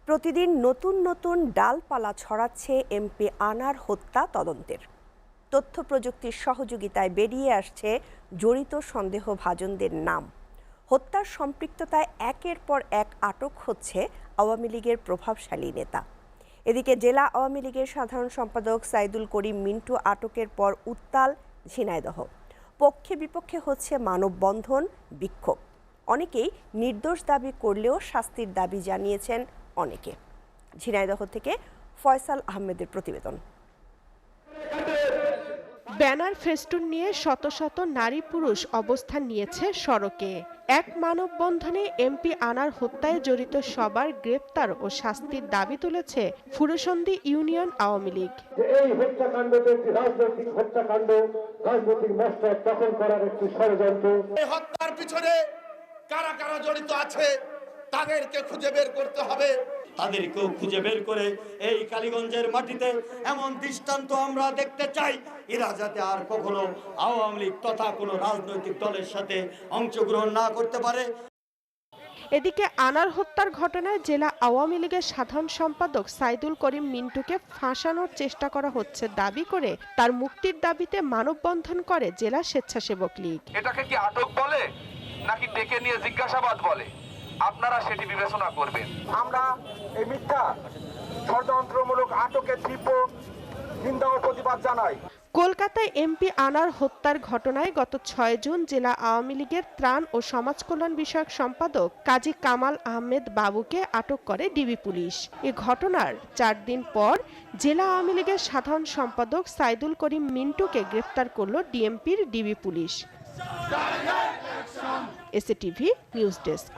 প্রতিদিন নতুন নতুন ডালপালা ছড়াচ্ছে এমপি আনার হত্যা তদন্তের। তথ্য প্রযুক্তির সহযোগিতায় বেরিয়ে আসছে জড়িত সন্দেহভাজনদের নাম। হত্যার সম্পৃক্ততায় একের পর এক আটক হচ্ছে আওয়ামী লীগের প্রভাবশালী নেতা। এদিকে জেলা আওয়ামী লীগের সাধারণ সম্পাদক সাইদুল করিম মিন্টু আটকের পর উত্তাল ঝিনাইদহ। পক্ষে বিপক্ষে হচ্ছে মানববন্ধন, বিক্ষোভ। অনেকেই নির্দোষ দাবি করলেও শাস্তির দাবি জানিয়েছেন অনেকে। ঝিনাইদহ থেকে ফয়সাল আহমেদের প্রতিবেদন। ব্যানার ফেস্টুন নিয়ে শত শত নারী পুরুষ অবস্থান নিয়েছে সড়কে। এক মানববন্ধনে এমপি আনার হত্যায় জড়িত সবার গ্রেপ্তার ও শাস্তির দাবি তুলেছে ফুরসন্দি ইউনিয়ন আওয়ামী লীগ। এই হত্যাকাণ্ডটি একটি রাজনৈতিক হত্যাকাণ্ড, রাজনৈতিক মস্তক দখল করার একটি ষড়যন্ত্র। এই হত্যার পিছনে কারা কারা জড়িত আছে তাদেরকে খুঁজে বের করতে হবে। তাদেরকেও খুঁজে বের করে এই কালীগঞ্জের মাটিতে এমন দৃষ্টান্ত আমরা দেখতে চাই, এরা যাতে আর কখনো আওয়ামী লীগ তথা কোনো রাজনৈতিক দলের সাথে অংশগ্রহণ না করতে পারে। এদিকে আনার হত্যার ঘটনায় জেলা আওয়ামী লীগের সাধারণ সম্পাদক সাইদুল করিম মিন্টুকে ফাঁসানোর চেষ্টা করা হচ্ছে দাবি করে তার মুক্তির দাবিতে মানববন্ধন করে জেলা স্বেচ্ছাসেবক লীগ। এটাকে কি আটক বলে নাকি ডেকে নিয়ে জিজ্ঞাসাবাদ বলে, আপনারা সেটি বিবেচনা করবেন। আমরা এই মিথ্যা ষড়যন্ত্রমূলক আটকের তীব্র নিন্দা ও প্রতিবাদ জানাই। কলকাতায় এমপি আনার হত্যার ঘটনায় গত ৬ জুন জেলা আওয়ামী লীগের ত্রাণ ও সমাজ কল্যাণ বিষয়ক সম্পাদক কাজী কামাল আহমেদ বাবুকে আটক করে ডিবি পুলিশ। এ ঘটনার ৪ দিন পর জেলা আওয়ামী লীগের সাধারণ সম্পাদক সাইদুল করিম মিন্টুকে গ্রেফতার করল ডিএমপির DB police. SATV news desk.